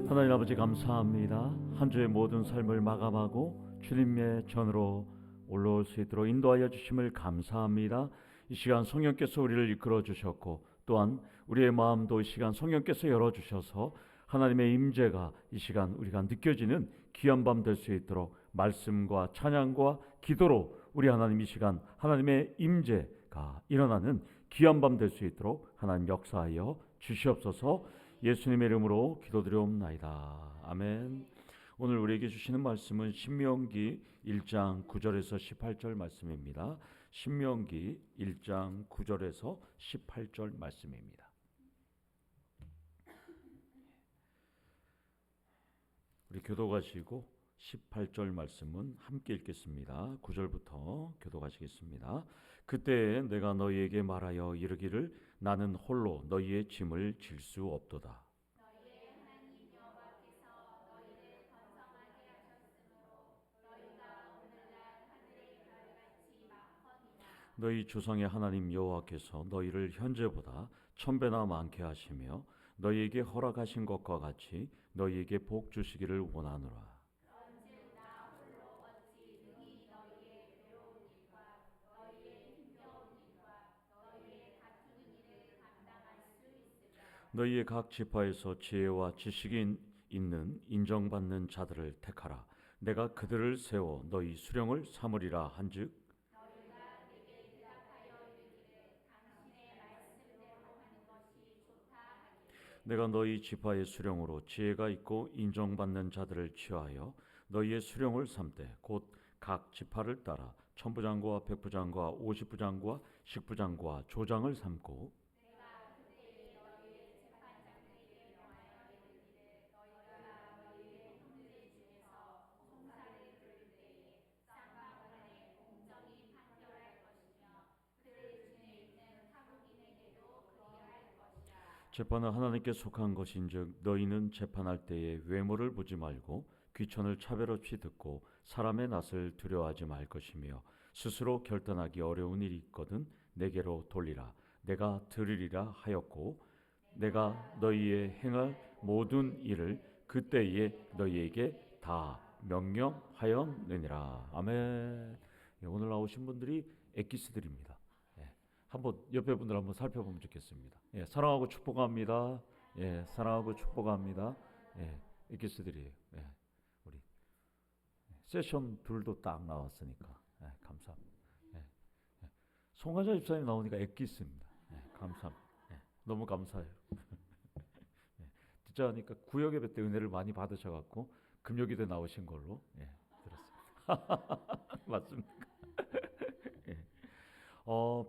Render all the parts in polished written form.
하나님 아버지 감사합니다. 한 주의 모든 삶을 마감하고 주님의 전으로 올라올 수 있도록 인도하여 주심을 감사합니다. 이 시간 성령께서 우리를 이끌어 주셨고 또한 우리의 마음도 이 시간 성령께서 열어주셔서 하나님의 임재가 이 시간 우리가 느껴지는 귀한 밤 될 수 있도록 말씀과 찬양과 기도로 우리 하나님 이 시간 하나님의 임재가 일어나는 귀한 밤 될 수 있도록 하나님 역사하여 주시옵소서. 예수님의 이름으로 기도드려옵나이다. 아멘. 오늘 우리에게 주시는 말씀은 신명기 1장 9절에서 18절 말씀입니다. 신명기 1장 9절에서 18절 말씀입니다. 우리 교도가시고 18절 말씀은 함께 읽겠습니다. 9절부터 교도가시겠습니다. 그때에 내가 너희에게 말하여 이르기를 나는 홀로 너희의 짐을 질 수 없도다. 너희의 하나님 여호와께서 너희를 번성하게 하셨으므로 너희가 오늘날 하늘의 별같이 많거니와 너희 조상의 하나님 여호와께서 너희를 현재보다 1000배나 많게 하시며 너희에게 허락하신 것과 같이 너희에게 복 주시기를 원하노라. 그런즉 나 홀로 어찌 능히 너희의 괴로운 일과 너희의 힘겨운 일과 너희의 다투는 일을 감당할 수 있으랴. 너희의 각 지파에서 지혜와 지식이 있는 인정받는 자들을 택하라. 내가 그들을 세워 너희 수령을 삼으리라 한즉 너희가 내게 대답하여 이르기를 당신의 말씀대로 하는 것이 좋다 하기를 내가 너희 지파의 수령으로 지혜가 있고 인정받는 자들을 취하여 너희의 수령을 삼되 곧 각 지파를 따라 천부장과 백부장과 오십부장과 십부장과 조장을 삼고 내가 그때에 너희의 재판장들에게 명하여 이르기를 너희가 너희의 형제 중에서 송사를 들을 때에 쌍방울에 공정히 판결할 것이며 그들 중에 있는 타국인에게도 그리할 것이라. 재판은 하나님께 속한 것인즉 너희는 재판할 때에 외모를 보지 말고 귀천을 차별 없이 듣고 사람의 낯을 두려워하지 말 것이며 스스로 결단하기 어려운 일이 있거든 내게로 돌리라. 내가 들으리라 하였고 내가 너희의 행할 모든 일을 그때에 너희에게 다 명령하였느니라. 아멘. 오늘 나오신 분들이 엑기스들입니다. 한번 옆에 분들 한번 살펴보면 좋겠습니다. 사랑하고 축복합니다. 사랑하고 축복합니다. 엑기스들이에요. 우리 세션 둘도 딱 나왔으니까 감사합니다. 송하자 집사님 나오니까 엑기스입니다. 감사합니다. 너무 감사해요. 듣자 하니까 구역예배 때 은혜를 많이 받으셔갖고 금요기대 나오신 걸로 들었습니다. 맞습니까?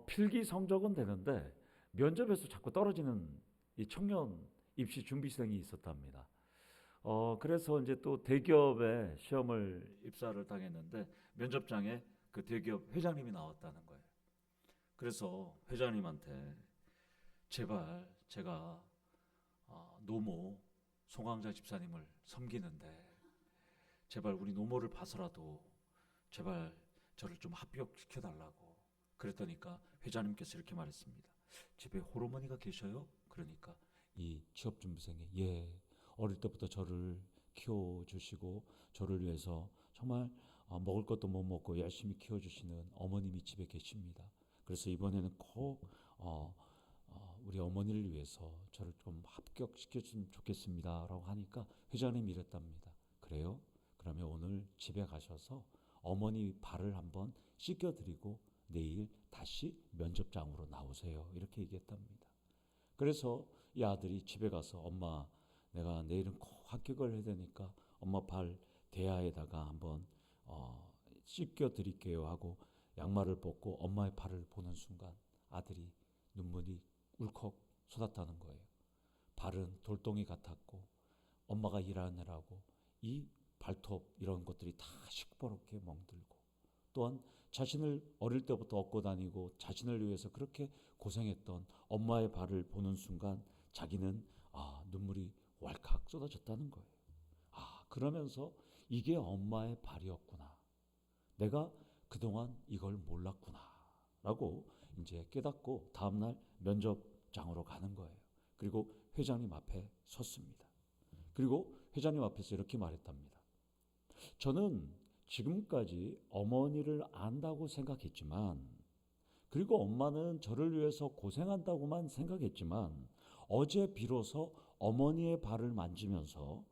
필기 성적은 되는데 면접에서 자꾸 떨어지는 이 청년 입시 준비생이 있었답니다. 그래서 이제 또 대기업에 시험을 입사를 당했는데 면접장에 그 대기업 회장님이 나왔다는 거예요. 그래서 회장님한테 제발 제가 노모 송강자 집사님을 섬기는데 제발 우리 노모를 봐서라도 제발 저를 좀 합격시켜 달라고 그랬더니까 회장님께서 이렇게 말했습니다. 집에 호르머니가 계셔요? 그러니까 이 취업준비생이 어릴 때부터 저를 키워주시고 저를 위해서 정말 먹을 것도 못 먹고 열심히 키워주시는 어머님이 집에 계십니다. 그래서 이번에는 꼭 우리 어머니를 위해서 저를 좀 합격시켜주면 좋겠습니다 라고 하니까 회장님이 이랬답니다. 그래요? 그러면 오늘 집에 가셔서 어머니 발을 한번 씻겨드리고 내일 다시 면접장으로 나오세요 이렇게 얘기했답니다. 그래서 이 아들이 집에 가서 엄마 내가 내일은 꼭 합격을 해야 되니까 엄마 발 대야에다가 한번 씻겨드릴게요 하고 양말을 벗고 엄마의 발을 보는 순간 아들이 눈물이 울컥 쏟았다는 거예요. 발은 돌덩이 같았고 엄마가 일하느라고 이 발톱 이런 것들이 다 시퍼렇게 멍들고 또한 자신을 어릴 때부터 업고 다니고 자신을 위해서 그렇게 고생했던 엄마의 발을 보는 순간 자기는 눈물이 왈칵 쏟아졌다는 거예요. 그러면서 이게 엄마의 발이었구나. 내가 그동안 이걸 몰랐구나. 라고 이제 깨닫고 다음날 면접장으로 가는 거예요. 그리고 회장님 앞에 섰습니다. 그리고 회장님 앞에서 이렇게 말했답니다. 저는 지금까지 어머니를 안다고 생각했지만, 그리고 엄마는 저를 위해서 고생한다고만 생각했지만, 어제 비로소 어머니의 발을 만지면서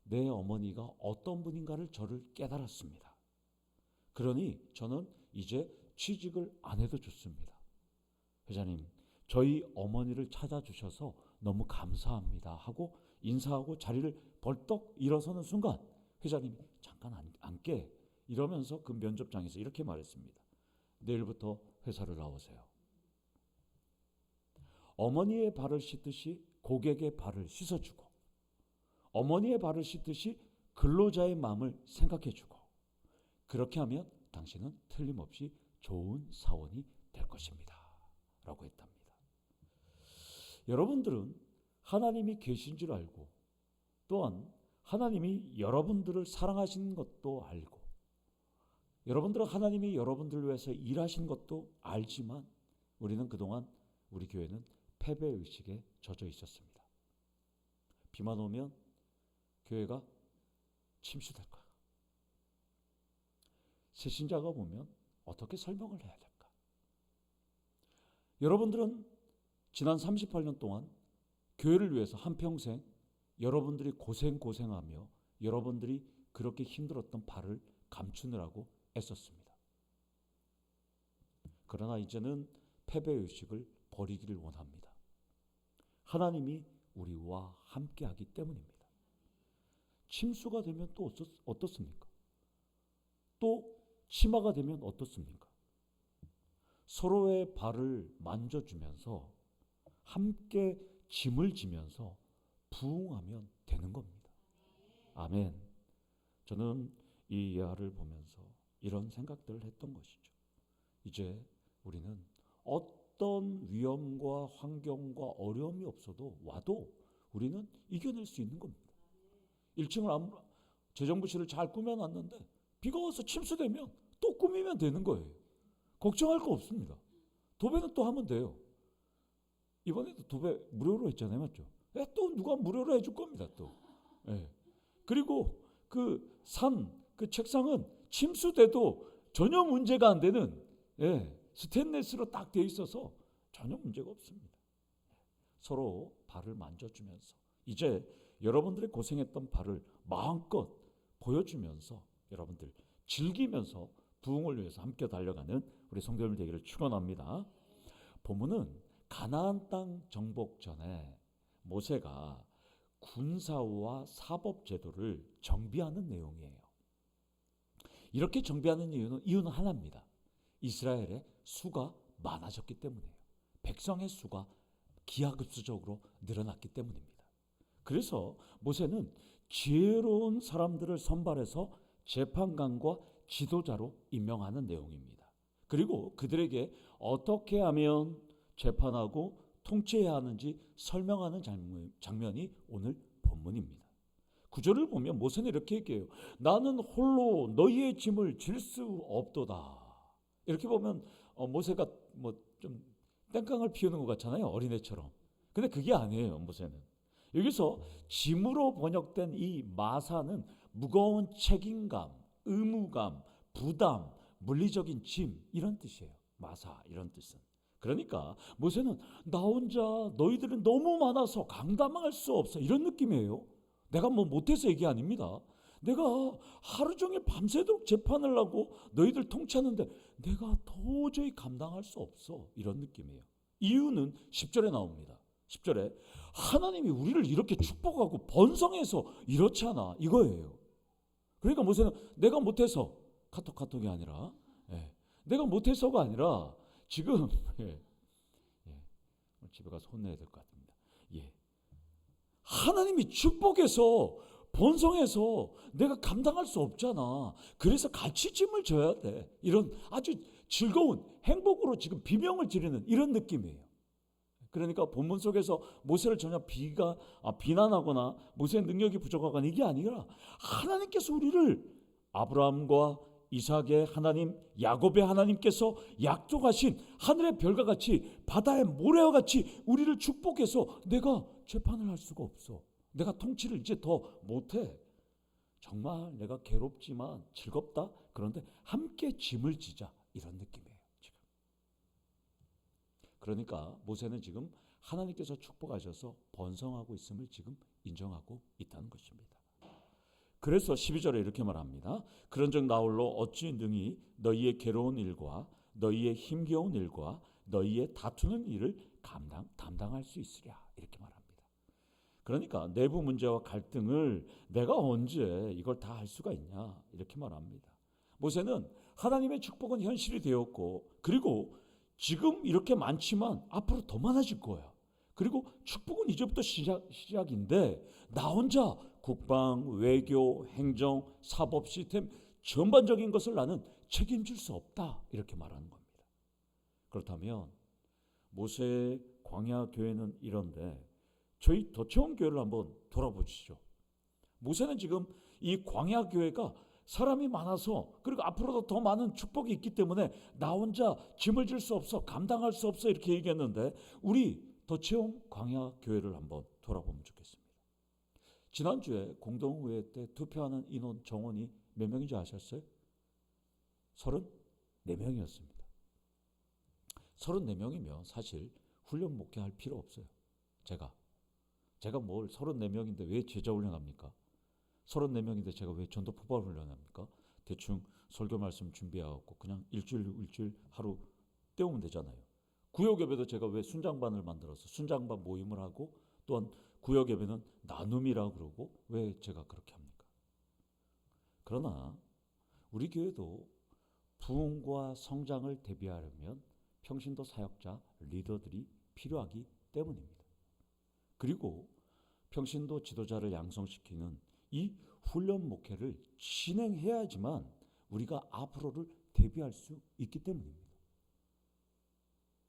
내 어머니가 어떤 분인가를 저를 깨달았습니다. 그러니 저는 이제 취직을 안 해도 좋습니다. 회장님, 저희 어머니를 찾아주셔서 너무 감사합니다 하고 인사하고 자리를 벌떡 일어서는 순간 회장님이 잠깐 앉게 이러면서 그 면접장에서 이렇게 말했습니다. 내일부터 회사를 나오세요. 어머니의 발을 씻듯이 고객의 발을 씻어주고, 어머니의 발을 씻듯이 근로자의 마음을 생각해주고, 그렇게 하면 당신은 틀림없이 좋은 사원이 될 것입니다 라고 했답니다. 여러분들은 하나님이 계신 줄 알고, 또한 하나님이 여러분들을 사랑하시는 것도 알고, 여러분들은 하나님이 여러분들을 위해서 일하신 것도 알지만, 우리는 그동안 우리 교회는 패배의식에 젖어 있었습니다. 비만 오면 교회가 침수될 거야. 새신자가 보면 어떻게 설명을 해야 될까? 여러분들은 지난 38년 동안 교회를 위해서 한평생 여러분들이 고생하며 여러분들이 그렇게 힘들었던 발을 감추느라고 애썼습니다. 그러나 이제는 패배의식을 버리기를 원합니다. 하나님이 우리와 함께하기 때문입니다. 침수가 되면 또 어떻습니까? 또 치마가 되면 어떻습니까? 서로의 발을 만져주면서 함께 짐을 지면서 부응하면 되는 겁니다. 아멘. 저는 이 예화를 보면서 이런 생각들을 했던 것이죠. 이제 우리는 어떤 위험과 환경과 어려움이 없어도 와도 우리는 이겨낼 수 있는 겁니다. 1층을 재정부실을 잘 꾸며놨는데 비가 와서 침수되면 또 꾸미면 되는 거예요. 걱정할 거 없습니다. 도배는 또 하면 돼요. 이번에도 도배 무료로 했잖아요, 맞죠? 또 누가 무료로 해줄 겁니다, 또. 예. 그리고 그 책상은 침수돼도 전혀 문제가 안 되는 스테인리스로 딱 돼 있어서 전혀 문제가 없습니다. 서로 발을 만져주면서 이제 여러분들의 고생했던 발을 마음껏 보여주면서 여러분들 즐기면서 부흥을 위해서 함께 달려가는 우리 성도들 되기를 축원합니다. 본문은 가나안 땅 정복 전에 모세가 군사와 사법 제도를 정비하는 내용이에요. 이렇게 정비하는 이유는 하나입니다. 이스라엘의 수가 많아졌기 때문이에요. 백성의 수가 기하급수적으로 늘어났기 때문입니다. 그래서 모세는 지혜로운 사람들을 선발해서 재판관과 지도자로 임명하는 내용입니다. 그리고 그들에게 어떻게 하면 재판하고 통치해야 하는지 설명하는 장면이 오늘 본문입니다. 구절을 보면 모세는 이렇게 얘기해요. 나는 홀로 너희의 짐을 질 수 없도다. 이렇게 보면 모세가 좀 땡깡을 피우는 것 같잖아요, 어린애처럼. 근데 그게 아니에요, 모세는. 여기서 짐으로 번역된 이 마사는 무거운 책임감, 의무감, 부담, 물리적인 짐 이런 뜻이에요. 마사 이런 뜻은. 그러니까 모세는 나 혼자 너희들은 너무 많아서 감당할 수 없어 이런 느낌이에요. 내가 못해서 얘기 아닙니다. 내가 하루 종일 밤새도록 재판을 하고 너희들 통치하는데 내가 도저히 감당할 수 없어 이런 느낌이에요. 이유는 10절에 나옵니다. 10절에 하나님이 우리를 이렇게 축복하고 번성해서 이렇지 않아 이거예요. 그러니까 모세는 내가 못해서 카톡이 아니라 내가 못해서가 아니라 지금 집에 가서 혼내야 될 것 같습니다. 하나님이 축복해서 번성해서 내가 감당할 수 없잖아. 그래서 같이 짐을 져야 돼. 이런 아주 즐거운 행복으로 지금 비명을 지르는 이런 느낌이에요. 그러니까 본문 속에서 모세를 전혀 비난하거나 모세의 능력이 부족하거나 이게 아니라 하나님께서 우리를 아브라함과 이삭의 하나님, 야곱의 하나님께서 약속하신 하늘의 별과 같이 바다의 모래와 같이 우리를 축복해서 내가 재판을 할 수가 없어. 내가 통치를 이제 더 못해. 정말 내가 괴롭지만 즐겁다. 그런데 함께 짐을 지자. 이런 느낌이에요. 지금. 그러니까 모세는 지금 하나님께서 축복하셔서 번성하고 있음을 지금 인정하고 있다는 것입니다. 그래서 12절에 이렇게 말합니다. 그런즉 나홀로 어찌 능히 너희의 괴로운 일과 너희의 힘겨운 일과 너희의 다투는 일을 담당할 수 있으랴. 이렇게 말합니다. 그러니까 내부 문제와 갈등을 내가 언제 이걸 다 할 수가 있냐 이렇게 말합니다. 모세는 하나님의 축복은 현실이 되었고 그리고 지금 이렇게 많지만 앞으로 더 많아질 거야. 그리고 축복은 이제부터 시작인데 나 혼자 국방, 외교, 행정, 사법 시스템 전반적인 것을 나는 책임질 수 없다 이렇게 말하는 겁니다. 그렇다면 모세의 광야 교회는 이런데 저희 도처온 교회를 한번 돌아보시죠. 모세는 지금 이 광야 교회가 사람이 많아서 그리고 앞으로도 더 많은 축복이 있기 때문에 나 혼자 짐을 질 수 없어 감당할 수 없어 이렇게 얘기했는데 우리 도처온 광야 교회를 한번 돌아보면 좋겠습니다. 지난주에 공동회의 때 투표하는 인원 정원이 몇 명인지 아셨어요? 34명이었습니다. 34명이면 사실 훈련 목회할 필요 없어요. 제가 뭘 34명인데 왜 제자 훈련합니까? 34명인데 제가 왜 전도 포괄 훈련합니까? 대충 설교 말씀 준비하고 그냥 일주일 하루 때우면 되잖아요. 구역 예배도 제가 왜 순장반을 만들어서 순장반 모임을 하고 또한 구역 예배는 나눔이라고 그러고 왜 제가 그렇게 합니까? 그러나 우리 교회도 부흥과 성장을 대비하려면 평신도 사역자, 리더들이 필요하기 때문입니다. 그리고 평신도 지도자를 양성시키는 이 훈련 목회를 진행해야지만 우리가 앞으로를 대비할 수 있기 때문입니다.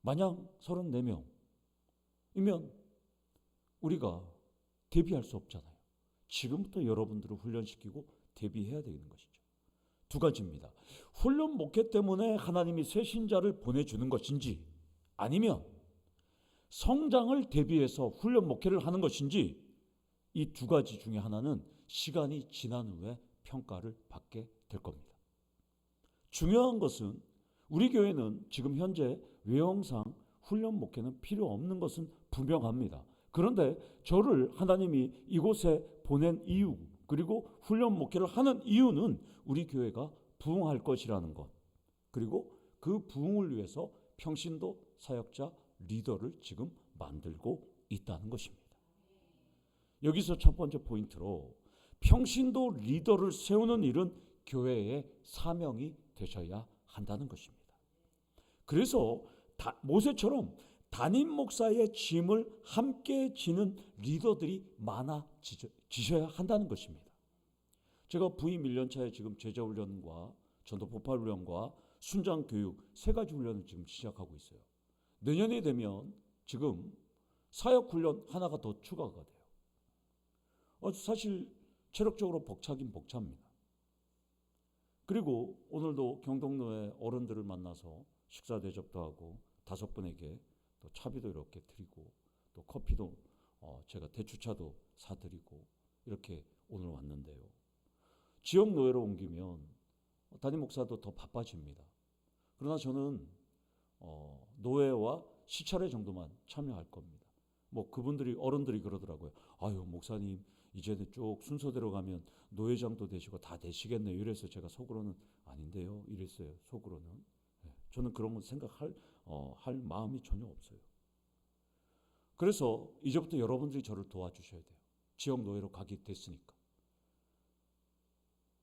만약 34명이면 우리가 대비할 수 없잖아요. 지금부터 여러분들을 훈련시키고 대비해야 되는 것이죠. 두 가지입니다. 훈련 목회 때문에 하나님이 새 신자를 보내주는 것인지 아니면 성장을 대비해서 훈련 목회를 하는 것인지 이 두 가지 중에 하나는 시간이 지난 후에 평가를 받게 될 겁니다. 중요한 것은 우리 교회는 지금 현재 외형상 훈련 목회는 필요 없는 것은 분명합니다. 그런데 저를 하나님이 이곳에 보낸 이유 그리고 훈련 목회를 하는 이유는 우리 교회가 부흥할 것이라는 것 그리고 그 부흥을 위해서 평신도 사역자 리더를 지금 만들고 있다는 것입니다. 여기서 첫 번째 포인트로 평신도 리더를 세우는 일은 교회의 사명이 되셔야 한다는 것입니다. 그래서 모세처럼 담임 목사의 짐을 함께 지는 리더들이 많아지셔야 한다는 것입니다. 제가 부임 1년차에 지금 제자훈련과 전도 포팔훈련과 순장교육 세 가지 훈련을 지금 시작하고 있어요. 내년이 되면 지금 사역훈련 하나가 더 추가가 돼요. 사실 체력적으로 벅차긴 벅찹니다. 그리고 오늘도 경동로에 어른들을 만나서 식사 대접도 하고 5분에게 또 차비도 이렇게 드리고 또 커피도 제가 대추차도 사드리고 이렇게 오늘 왔는데요. 지역 노예로 옮기면 담임 목사도 더 바빠집니다. 그러나 저는 노예와 시차례 정도만 참여할 겁니다. 뭐 그분들이 어른들이 그러더라고요. 아유 목사님 이제는 쭉 순서대로 가면 노회장도 되시고 다 되시겠네요. 이래서 제가 속으로는 아닌데요. 이랬어요. 속으로는. 저는 그런 거 생각할 할 마음이 전혀 없어요. 그래서 이제부터 여러분들이 저를 도와주셔야 돼요. 지역 노예로 가게 됐으니까.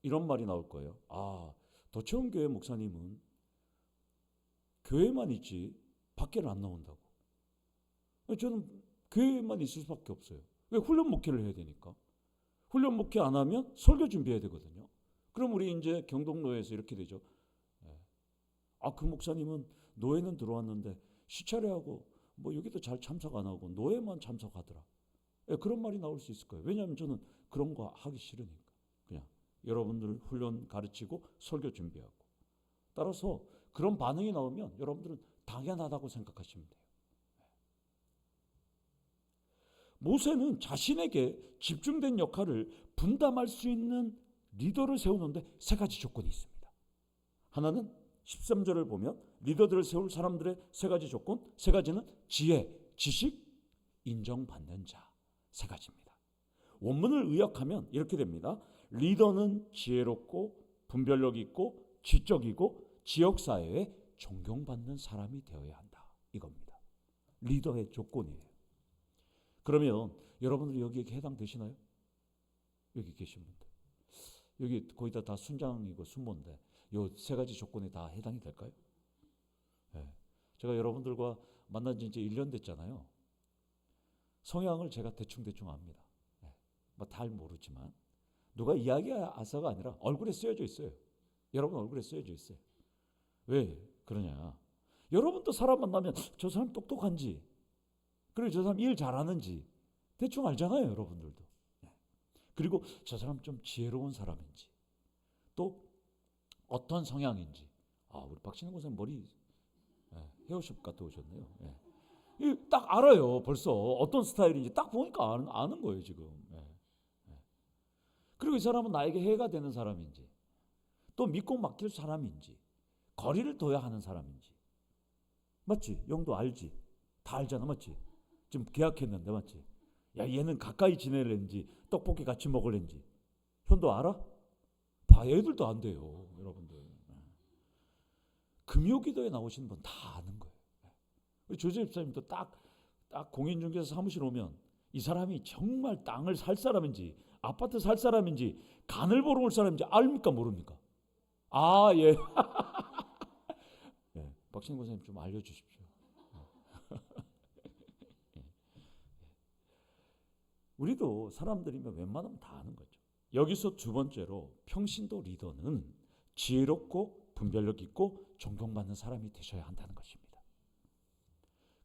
이런 말이 나올 거예요. 도처운교회 목사님은 교회만 있지 밖에는 안 나온다고. 저는 교회만 있을 수밖에 없어요. 왜? 훈련 목회를 해야 되니까. 훈련 목회 안 하면 설교 준비해야 되거든요. 그럼 우리 이제 경동노예에서 이렇게 되죠. 그 목사님은 노예는 들어왔는데 시차례하고 뭐 여기도 잘 참석 안 하고 노예만 참석하더라. 그런 말이 나올 수 있을 거예요. 왜냐하면 저는 그런 거 하기 싫으니까. 그냥 여러분들 훈련 가르치고 설교 준비하고. 따라서 그런 반응이 나오면 여러분들은 당연하다고 생각하시면 돼요. 모세는 자신에게 집중된 역할을 분담할 수 있는 리더를 세우는데 세 가지 조건이 있습니다. 하나는 13절을 보면 리더들을 세울 사람들의 세 가지 조건, 세 가지는 지혜, 지식, 인정받는 자, 세 가지입니다. 원문을 의역하면 이렇게 됩니다. 리더는 지혜롭고 분별력 있고 지적이고 지역사회에 존경받는 사람이 되어야 한다. 이겁니다. 리더의 조건이에요. 그러면 여러분들이 여기에 해당되시나요? 여기 계신 분들. 여기 거의 다 순장이고 순모인데 이 세 가지 조건에 다 해당이 될까요? 네. 제가 여러분들과 만난 지 이제 1년 됐잖아요. 성향을 제가 대충 압니다. 네. 뭐 잘 모르지만 누가 이야기해서가 아니라 얼굴에 쓰여져 있어요. 여러분 얼굴에 쓰여져 있어요. 왜 그러냐? 여러분도 사람 만나면 저 사람 똑똑한지, 그리고 저 사람 일 잘하는지 대충 알잖아요, 여러분들도. 네. 그리고 저 사람 좀 지혜로운 사람인지, 또 어떤 성향인지. 우리 박신영 선생님 머리 헤어샵 갔다 오셨네요. 딱 알아요. 벌써 어떤 스타일인지 딱 보니까 아는 거예요 지금. 그리고 이 사람은 나에게 해가 되는 사람인지, 또 믿고 맡길 사람인지, 거리를 둬야 하는 사람인지. 맞지? 영도 알지? 다 알잖아. 맞지? 지금 계약했는데 맞지? 야, 얘는 가까이 지낼는지 떡볶이 같이 먹을는지 현도 알아? 봐, 애들도 안 돼요, 여러분들. 금요기도에 나오시는 분 다 아는 거예요. 우리 조재 집사님도 딱 공인중개사 사무실 오면 이 사람이 정말 땅을 살 사람인지 아파트 살 사람인지 간을 보러 올 사람인지 압니까 모릅니까? 예. 네, 박신구 선생님 좀 알려주십시오. 우리도 사람들이면 웬만하면 다 아는 거죠. 여기서 두 번째로 평신도 리더는 지혜롭고 분별력 있고 존경받는 사람이 되셔야 한다는 것입니다.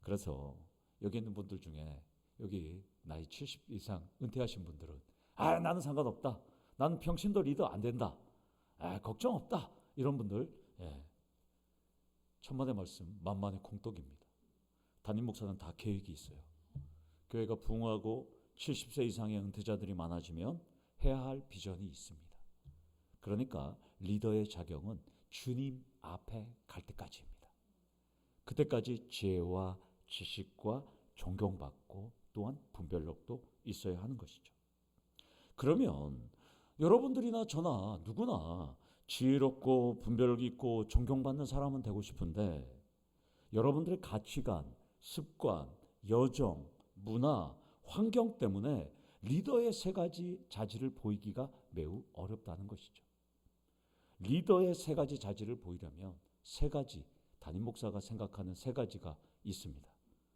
그래서 여기 있는 분들 중에 여기 나이 70 이상 은퇴하신 분들은 나는 상관없다. 나는 평신도 리더 안 된다. 걱정 없다. 이런 분들 천만의 말씀 만만의 콩떡입니다. 담임 목사는 다 계획이 있어요. 교회가 부흥하고 70세 이상의 은퇴자들이 많아지면 해야 할 비전이 있습니다. 그러니까 리더의 자격은 주님 앞에 갈 때까지입니다. 그때까지 지혜와 지식과 존경받고 또한 분별력도 있어야 하는 것이죠. 그러면 여러분들이나 저나 누구나 지혜롭고 분별력 있고 존경받는 사람은 되고 싶은데 여러분들의 가치관, 습관, 여정, 문화, 환경 때문에 리더의 세 가지 자질을 보이기가 매우 어렵다는 것이죠. 리더의 세 가지 자질을 보이려면 세 가지, 담임 목사가 생각하는 세 가지가 있습니다.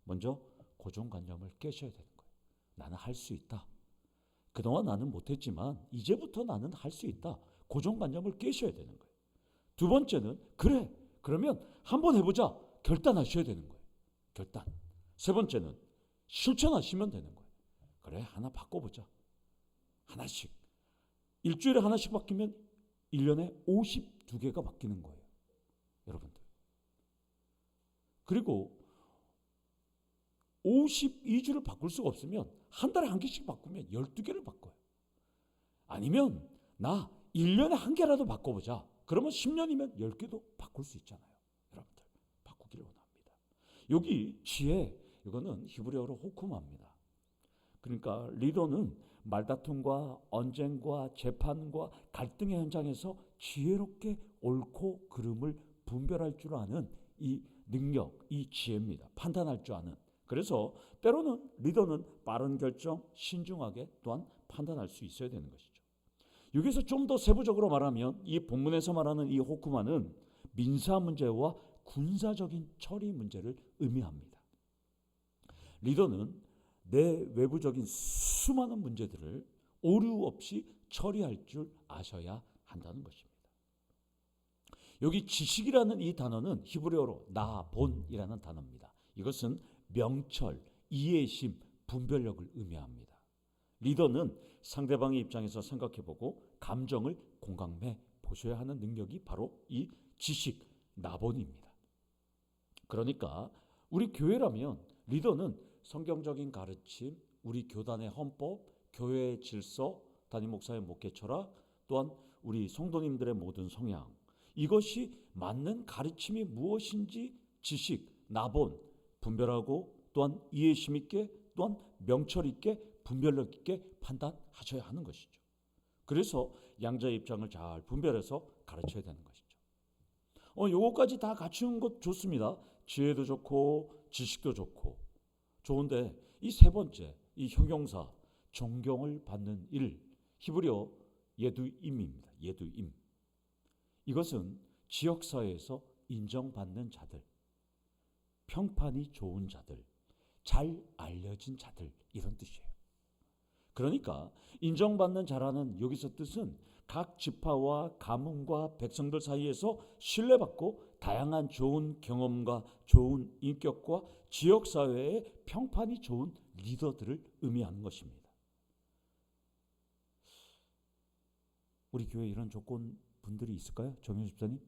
먼저 고정관념을 깨셔야 되는 거예요. 나는 할 수 있다. 그동안 나는 못했지만 이제부터 나는 할 수 있다. 고정관념을 깨셔야 되는 거예요. 두 번째는 그래, 그러면 한번 해보자. 결단하셔야 되는 거예요. 결단. 세 번째는 실천하시면 되는 거예요. 그래, 하나 바꿔보자. 하나씩. 일주일에 하나씩 바뀌면 1년에 52개가 바뀌는 거예요. 여러분들. 그리고 52주를 바꿀 수가 없으면 한 달에 한 개씩 바꾸면 12개를 바꿔요. 아니면 나 1년에 한 개라도 바꿔보자. 그러면 10년이면 10개도 바꿀 수 있잖아요. 여러분들 바꾸기를 원합니다. 여기 지혜, 이거는 히브리어로 호쿠마입니다. 그러니까 리더는 말다툼과 언쟁과 재판과 갈등의 현장에서 지혜롭게 옳고 그름을 분별할 줄 아는 이 능력, 이 지혜입니다. 판단할 줄 아는. 그래서 때로는 리더는 빠른 결정, 신중하게 또한 판단할 수 있어야 되는 것이죠. 여기서 좀 더 세부적으로 말하면 이 본문에서 말하는 이 호쿠마는 민사 문제와 군사적인 처리 문제를 의미합니다. 리더는 내 외부적인 수많은 문제들을 오류 없이 처리할 줄 아셔야 한다는 것입니다. 여기 지식이라는 이 단어는 히브리어로 나본이라는 단어입니다. 이것은 명철, 이해심, 분별력을 의미합니다. 리더는 상대방의 입장에서 생각해보고 감정을 공감해 보셔야 하는 능력이 바로 이 지식, 나본입니다. 그러니까 우리 교회라면 리더는 성경적인 가르침, 우리 교단의 헌법, 교회의 질서, 담임 목사의 목회 철학, 또한 우리 성도님들의 모든 성향, 이것이 맞는 가르침이 무엇인지 지식, 나본, 분별하고 또한 이해심 있게 또한 명철 있게 분별력 있게 판단하셔야 하는 것이죠. 그래서 양자의 입장을 잘 분별해서 가르쳐야 되는 것이죠. 요거까지 다 갖춘 것 좋습니다. 지혜도 좋고 지식도 좋고 좋은데 이 세 번째, 이 형용사 존경을 받는 일, 히브리어 예두임입니다. 예두임. 이것은 지역사회에서 인정받는 자들, 평판이 좋은 자들, 잘 알려진 자들, 이런 뜻이에요. 그러니까 인정받는 자라는 여기서 뜻은 각 지파와 가문과 백성들 사이에서 신뢰받고 다양한 좋은 경험과 좋은 인격과 지역사회의 평판이 좋은 리더들을 의미하는 것입니다. 우리 교회에 이런 조건 분들이 있을까요? 정현 집사님?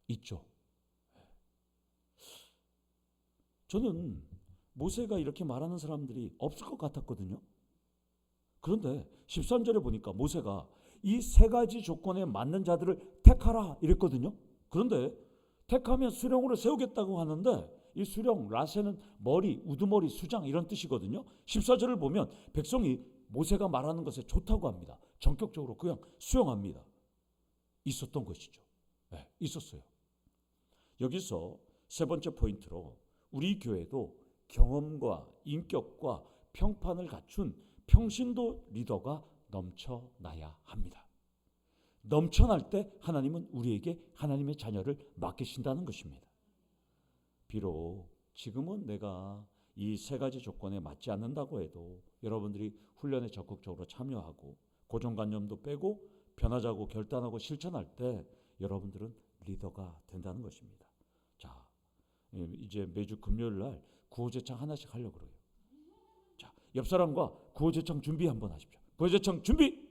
있죠. 저는 모세가 이렇게 말하는 사람들이 없을 것 같았거든요. 그런데 13절에 보니까 모세가 이 세 가지 조건에 맞는 자들을 택하라 이랬거든요. 그런데 택하면 수령으로 세우겠다고 하는데 이 수령, 라세는 머리, 우두머리, 수장 이런 뜻이거든요. 14절을 보면 백성이 모세가 말하는 것에 좋다고 합니다. 전격적으로 그냥 수용합니다. 있었던 것이죠. 네, 있었어요. 여기서 세 번째 포인트로 우리 교회도 경험과 인격과 평판을 갖춘 평신도 리더가 넘쳐나야 합니다. 넘쳐날 때 하나님은 우리에게 하나님의 자녀를 맡기신다는 것입니다. 비록 지금은 내가 이 세 가지 조건에 맞지 않는다고 해도 여러분들이 훈련에 적극적으로 참여하고 고정관념도 빼고 변하자고 결단하고 실천할 때 여러분들은 리더가 된다는 것입니다. 자, 이제 매주 금요일 날 구호제창 하나씩 하려고 그래요. 자, 옆 사람과 구호제창 준비 한번 하십시오. 구호제창 준비.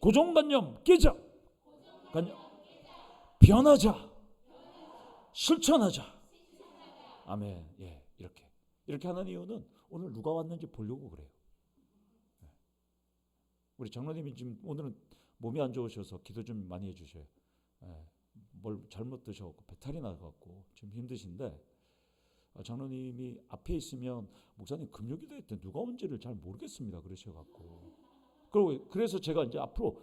고정관념 깨자. 변하자. 실천하자. 아멘. 예, 이렇게 하는 이유는 오늘 누가 왔는지 보려고 그래요. 우리 장로님이 지금 오늘은 몸이 안 좋으셔서 기도 좀 많이 해주셔요. 뭘 잘못 드셔갖고 배탈이 나갖고 좀 힘드신데 장로님이 앞에 있으면 목사님 금요기도회 때 누가 온지를 잘 모르겠습니다. 그러셔갖고 그래서 제가 이제 앞으로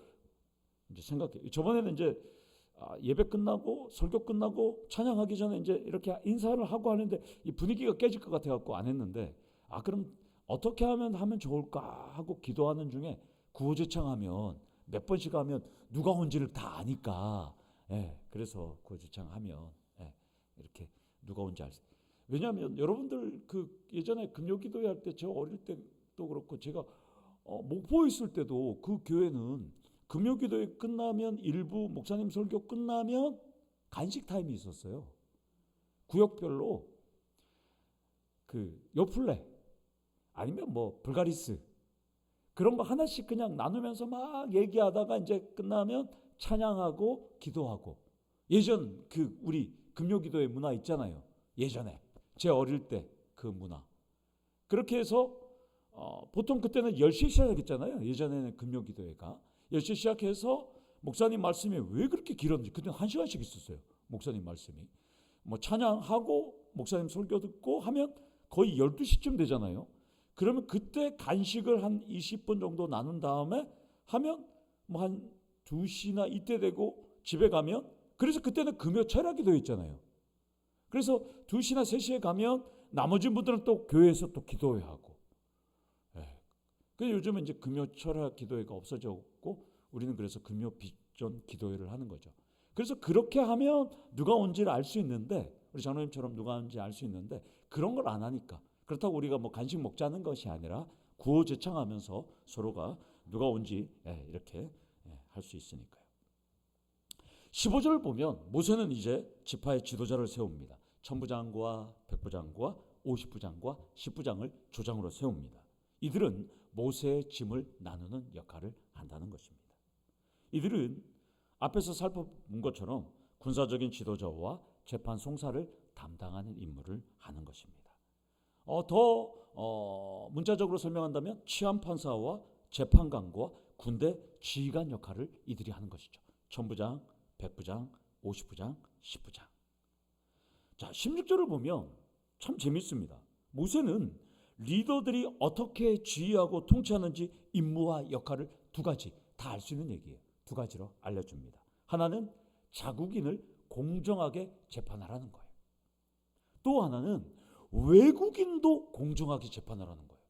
이제 생각해. 저번에는 이제 예배 끝나고 설교 끝나고 찬양하기 전에 이제 이렇게 인사를 하고 하는데 이 분위기가 깨질 것 같아갖고 안 했는데 그럼 어떻게 하면 좋을까 하고 기도하는 중에 구호제창하면 몇 번씩 하면 누가 온지를 다 아니까 그래서 구호제창하면 이렇게 누가 온지 알 수. 왜냐하면 여러분들 그 예전에 금요기도회 할 때 저 어릴 때도 그렇고 제가 목포에 있을 때도 그 교회는 금요기도회 끝나면 일부 목사님 설교 끝나면 간식 타임이 있었어요. 구역별로 그 요플레 아니면 뭐 불가리스 그런 거 하나씩 그냥 나누면서 막 얘기하다가 이제 끝나면 찬양하고 기도하고 예전 그 우리 금요기도회 문화 있잖아요. 예전에 제 어릴 때 그 문화 그렇게 해서 보통 그때는 10시에 시작했잖아요. 예전에는 금요기도회가 10시 시작해서 목사님 말씀이 왜 그렇게 길었는지 그때는 1시간씩 있었어요. 목사님 말씀이 뭐 찬양하고 목사님 설교 듣고 하면 거의 12시쯤 되잖아요. 그러면 그때 간식을 한 20분 정도 나눈 다음에 하면 뭐 한 2시나 이때 되고 집에 가면 그래서 그때는 금요 철야기도 있잖아요. 그래서 2시나 3시에 가면 나머지 분들은 또 교회에서 또 기도회 하고 요즘은 이제 금요 철야 기도회가 없어졌고 우리는 그래서 금요 비전 기도회를 하는 거죠. 그래서 그렇게 하면 누가 온지를 알 수 있는데 우리 장로님처럼 누가 온지 알 수 있는데 그런 걸 안 하니까 그렇다고 우리가 뭐 간식 먹자는 것이 아니라 구호제창하면서 서로가 누가 온지 이렇게 할 수 있으니까요. 15절을 보면 모세는 이제 지파의 지도자를 세웁니다. 천부장과 백부장과 50부장과 10부장을 조장으로 세웁니다. 이들은 모세의 짐을 나누는 역할을 한다는 것입니다. 이들은 앞에서 살펴본 것처럼 군사적인 지도자와 재판 송사를 담당하는 임무를 하는 것입니다. 더 문자적으로 설명한다면 치안판사와 재판관과 군대 지휘관 역할을 이들이 하는 것이죠. 천부장, 백부장, 50부장, 10부장. 자, 16절을 보면 참 재밌습니다. 모세는 리더들이 어떻게 지휘하고 통치하는지 임무와 역할을 두 가지 다 알 수 있는 얘기예요. 두 가지로 알려줍니다. 하나는 자국인을 공정하게 재판하라는 거예요. 또 하나는 외국인도 공정하게 재판하라는 거예요.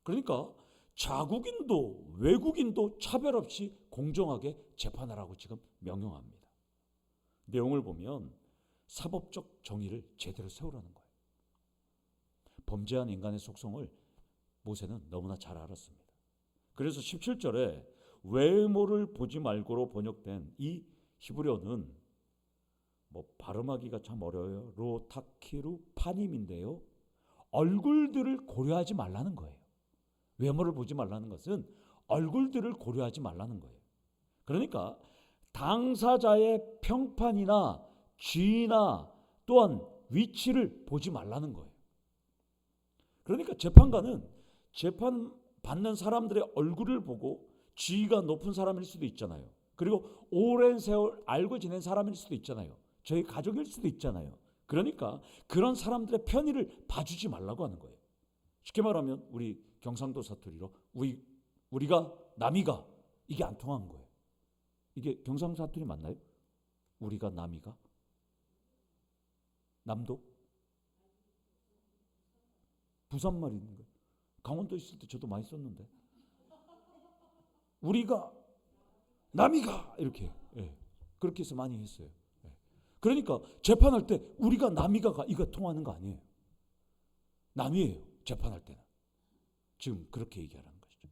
그러니까 자국인도 외국인도 차별 없이 공정하게 재판하라고 지금 명령합니다. 내용을 보면 사법적 정의를 제대로 세우라는 거예요. 범죄한 인간의 속성을 모세는 너무나 잘 알았습니다. 그래서 17절에 외모를 보지 말고로 번역된 이 히브리어는 발음하기가 참 어려워요. 로타키루 파님인데요. 얼굴들을 고려하지 말라는 거예요. 외모를 보지 말라는 것은 얼굴들을 고려하지 말라는 거예요. 그러니까 당사자의 평판이나 지위나 또한 위치를 보지 말라는 거예요. 그러니까 재판관은 재판 받는 사람들의 얼굴을 보고 지위가 높은 사람일 수도 있잖아요. 그리고 오랜 세월 알고 지낸 사람일 수도 있잖아요. 저희 가족일 수도 있잖아요. 그러니까 그런 사람들의 편의를 봐주지 말라고 하는 거예요. 쉽게 말하면 우리 경상도 사투리로 우리가 남이가 이게 안 통한 거예요. 이게 경상도 사투리 맞나요? 우리가 남이가? 남도? 부산 말이 있는 거예요. 강원도 있을 때 저도 많이 썼는데 우리가 남이가 이렇게 그렇게 해서 많이 했어요. 그러니까 재판할 때 우리가 남이가가 이거 통하는 거 아니에요. 남이에요. 재판할 때는. 지금 그렇게 얘기하라는 것이죠.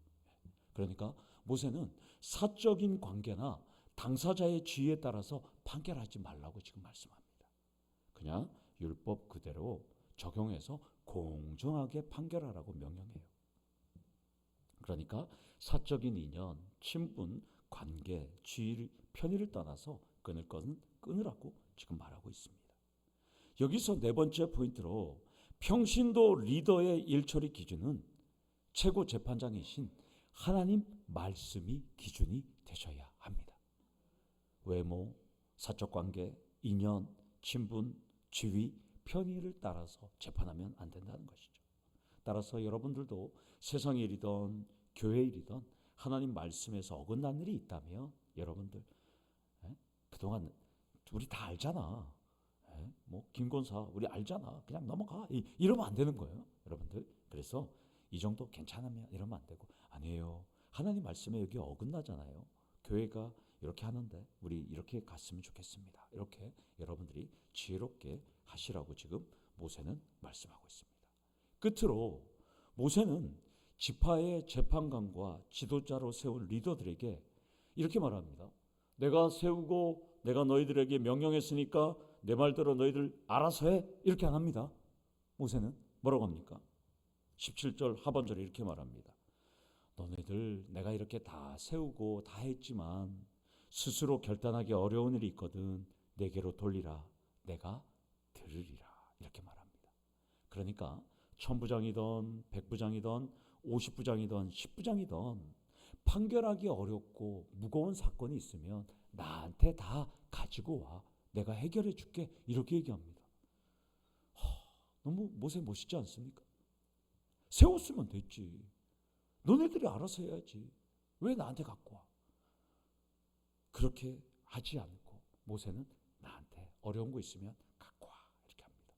그러니까 모세는 사적인 관계나 당사자의 지위에 따라서 판결하지 말라고 지금 말씀합니다. 그냥 율법 그대로 적용해서 공정하게 판결하라고 명령해요. 그러니까 사적인 인연, 친분, 관계, 지위, 편의를 떠나서 끊을 것은 끊으라고 지금 말하고 있습니다. 여기서 네 번째 포인트로 평신도 리더의 일처리 기준은 최고 재판장이신 하나님 말씀이 기준이 되셔야 합니다. 외모, 사적 관계, 인연, 친분, 지위, 편의를 따라서 재판하면 안 된다는 것이죠. 따라서 여러분들도 세상 일이든 교회 일이든 하나님 말씀에서 어긋난 일이 있다면 여러분들 그동안 우리 다 알잖아. 김권사 우리 알잖아. 그냥 넘어가. 이러면 안 되는 거예요. 여러분들. 그래서 이 정도 괜찮으면 이러면 안 되고 아니에요. 하나님 말씀에 여기 어긋나잖아요. 교회가 이렇게 하는데 우리 이렇게 갔으면 좋겠습니다. 이렇게 여러분들이 지혜롭게 하시라고 지금 모세는 말씀하고 있습니다. 끝으로 모세는 지파의 재판관과 지도자로 세운 리더들에게 이렇게 말합니다. 내가 세우고 내가 너희들에게 명령했으니까 내 말대로 너희들 알아서 해. 이렇게 안 합니다. 모세는 뭐라고 합니까? 17절 하반절에 이렇게 말합니다. 너네들 내가 이렇게 다 세우고 다 했지만 스스로 결단하기 어려운 일이 있거든. 내게로 돌리라. 내가 들으리라. 이렇게 말합니다. 그러니까 천부장이든 백부장이든 50부장이든 10부장이든 판결하기 어렵고 무거운 사건이 있으면 나한테 다 가지고 와. 내가 해결해 줄게. 이렇게 얘기합니다. 너무 모세 멋있지 않습니까? 세웠으면 됐지. 너네들이 알아서 해야지. 왜 나한테 갖고 와? 그렇게 하지 않고 모세는 나한테 어려운 거 있으면 갖고 와. 이렇게 합니다.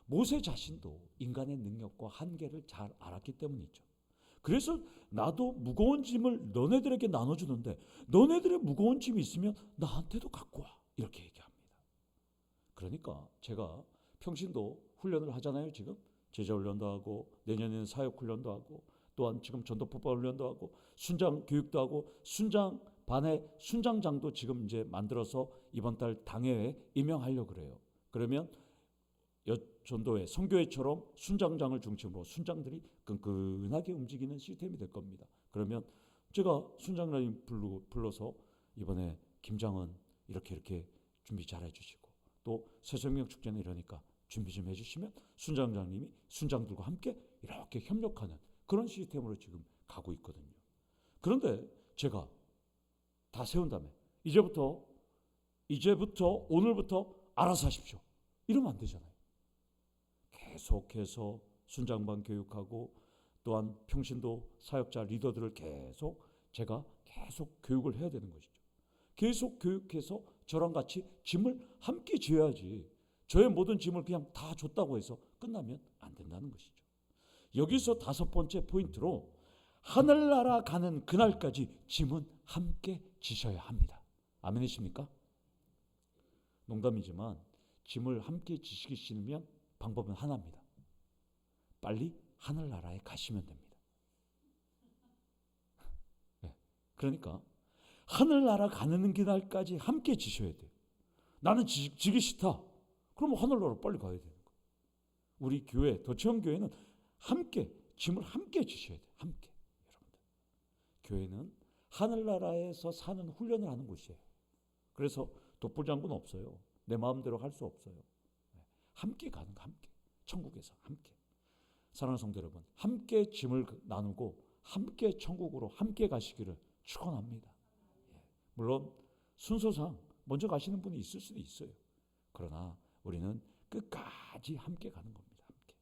모세 자신도 인간의 능력과 한계를 잘 알았기 때문이죠. 그래서 나도 무거운 짐을 너네들에게 나눠주는데 너네들의 무거운 짐이 있으면 나한테도 갖고 와. 이렇게 얘기합니다. 그러니까 제가 평신도 훈련을 하잖아요. 지금 제자훈련도 하고 내년에는 사역훈련도 하고 또한 지금 전도폭발 훈련도 하고 순장 교육도 하고 순장 반의 순장장도 지금 이제 만들어서 이번 달 당회에 임명하려고 그래요. 그러면 전도회, 선교회처럼 순장장을 중심으로 순장들이 끈끈하게 움직이는 시스템이 될 겁니다. 그러면 제가 순장님 불러서 이번에 김장은 이렇게 준비 잘 해주시고 또 새생명 축제는 이러니까 준비 좀 해주시면 순장장님이 순장들과 함께 이렇게 협력하는 그런 시스템으로 지금 가고 있거든요. 그런데 제가 다 세운 다음에 이제부터 오늘부터 알아서 하십시오. 이러면 안 되잖아요. 계속해서 순장반 교육하고 또한 평신도 사역자 리더들을 제가 계속 교육을 해야 되는 것이죠. 계속 교육해서 저랑 같이 짐을 함께 지어야지 저의 모든 짐을 그냥 다 줬다고 해서 끝나면 안 된다는 것이죠. 여기서 5번째 포인트로 하늘나라 가는 그날까지 짐은 함께 지셔야 합니다. 아멘이십니까? 농담이지만 짐을 함께 지시기 싫으면 방법은 하나입니다. 빨리 하늘나라에 가시면 됩니다. 네. 그러니까 하늘나라 가는 그날까지 함께 지셔야 돼요. 나는 지기 싫다. 그러면 하늘나라 빨리 가야 되는 거예요. 우리 교회, 도처형교회는 함께 짐을 함께 지셔야 돼요. 함께. 여러분들. 교회는 하늘나라에서 사는 훈련을 하는 곳이에요. 그래서 독불장군 없어요. 내 마음대로 할 수 없어요. 함께 가는 거, 함께. 천국에서 함께. 사랑하는 성도 여러분, 함께 짐을 나누고 함께 천국으로 함께 가시기를 축원합니다. 물론 순서상 먼저 가시는 분이 있을 수도 있어요. 그러나 우리는 끝까지 함께 가는 겁니다. 함께.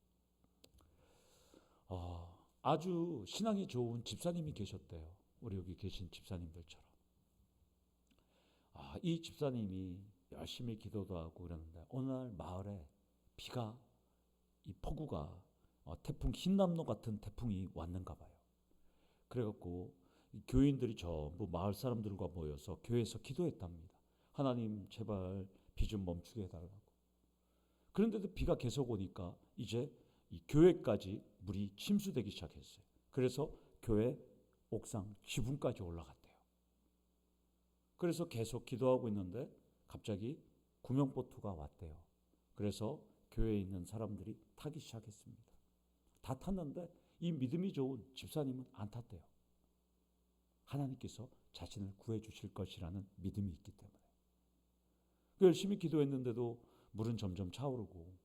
아주 신앙이 좋은 집사님이 계셨대요. 우리 여기 계신 집사님들처럼. 이 집사님이 열심히 기도도 하고 그러는데 어느 날 마을에 비가 이 폭우가 태풍 흰남노 같은 태풍이 왔는가 봐요. 그래갖고 교인들이 전부 마을 사람들과 모여서 교회에서 기도했답니다. 하나님 제발 비 좀 멈추게 해달라고. 그런데도 비가 계속 오니까 이제 이 교회까지 물이 침수되기 시작했어요. 그래서 교회 옥상 지붕까지 올라갔대요. 그래서 계속 기도하고 있는데 갑자기 구명보트가 왔대요. 그래서 교회에 있는 사람들이 타기 시작했습니다. 다 탔는데 이 믿음이 좋은 집사님은 안 탔대요. 하나님께서 자신을 구해주실 것이라는 믿음이 있기 때문에. 열심히 기도했는데도 물은 점점 차오르고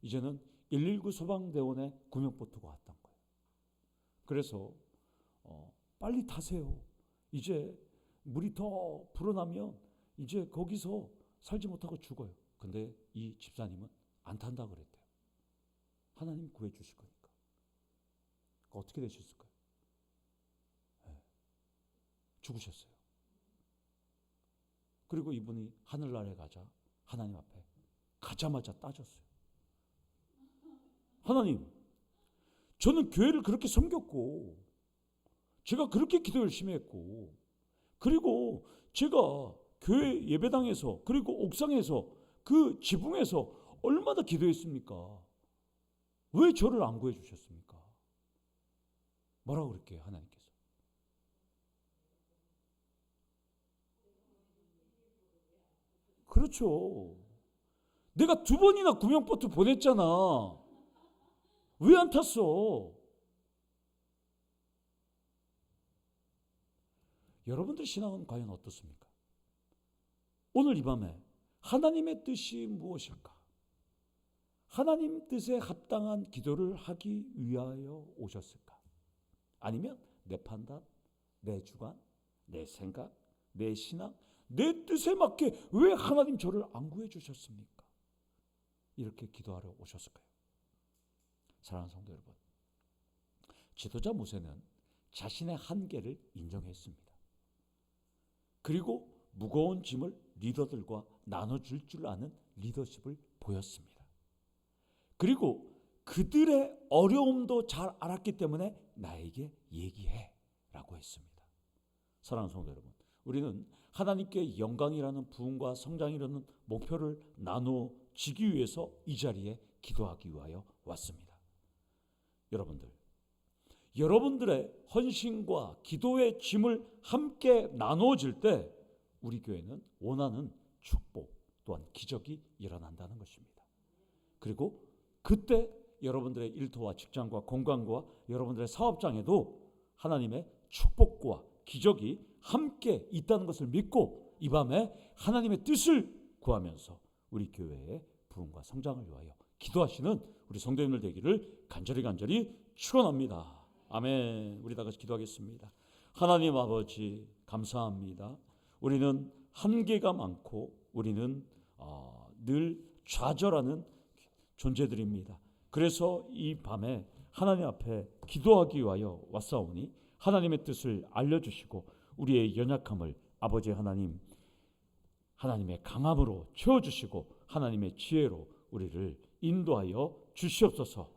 이제는 119 소방대원의 구명보트가 왔던 거예요. 그래서 빨리 타세요. 이제 물이 더 불어나면 이제 거기서 살지 못하고 죽어요. 근데 이 집사님은 안 탄다 그랬대요. 하나님 구해주실 거니까. 어떻게 되셨을까요? 네. 죽으셨어요. 그리고 이분이 하늘나라에 가자 하나님 앞에 가자마자 따졌어요. 하나님, 저는 교회를 그렇게 섬겼고 제가 그렇게 기도 열심히 했고 그리고 제가 교회 예배당에서 그리고 옥상에서 그 지붕에서 얼마나 기도했습니까? 왜 저를 안 구해주셨습니까? 뭐라고 그럴게요, 하나님께서? 그렇죠. 내가 2번이나 구명보트 보냈잖아. 왜 안 탔어? 여러분들 신앙은 과연 어떻습니까? 오늘 이 밤에 하나님의 뜻이 무엇일까? 하나님 뜻에 합당한 기도를 하기 위하여 오셨을까? 아니면 내 판단, 내 주관, 내 생각, 내 신앙, 내 뜻에 맞게 왜 하나님 저를 안 구해주셨습니까? 이렇게 기도하러 오셨을까요? 사랑하는 성도 여러분, 지도자 모세는 자신의 한계를 인정했습니다. 그리고 무거운 짐을 리더들과 나눠줄 줄 아는 리더십을 보였습니다. 그리고 그들의 어려움도 잘 알았기 때문에 나에게 얘기해 라고 했습니다. 사랑하는 성도 여러분, 우리는 하나님께 영광이라는 부흥과 성장이라는 목표를 나누어지기 위해서 이 자리에 기도하기 위하여 왔습니다. 여러분들의 헌신과 기도의 짐을 함께 나누어질 때 우리 교회는 원하는 축복 또한 기적이 일어난다는 것입니다. 그리고 그때 여러분들의 일터와 직장과 공간과 여러분들의 사업장에도 하나님의 축복과 기적이 함께 있다는 것을 믿고 이 밤에 하나님의 뜻을 구하면서 우리 교회의 부흥과 성장을 위하여 기도하시는 우리 성도님들 되기를 간절히 축원합니다. 아멘. 우리 다 같이 기도하겠습니다. 하나님 아버지 감사합니다. 우리는 한계가 많고 우리는 늘 좌절하는 존재들입니다. 그래서 이 밤에 하나님 앞에 기도하기 위하여 왔사오니 하나님의 뜻을 알려주시고 우리의 연약함을 아버지 하나님 하나님의 강함으로 채워주시고 하나님의 지혜로 우리를 인도하여 주시옵소서.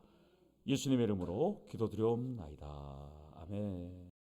예수님의 이름으로 기도드려옵나이다. 아멘.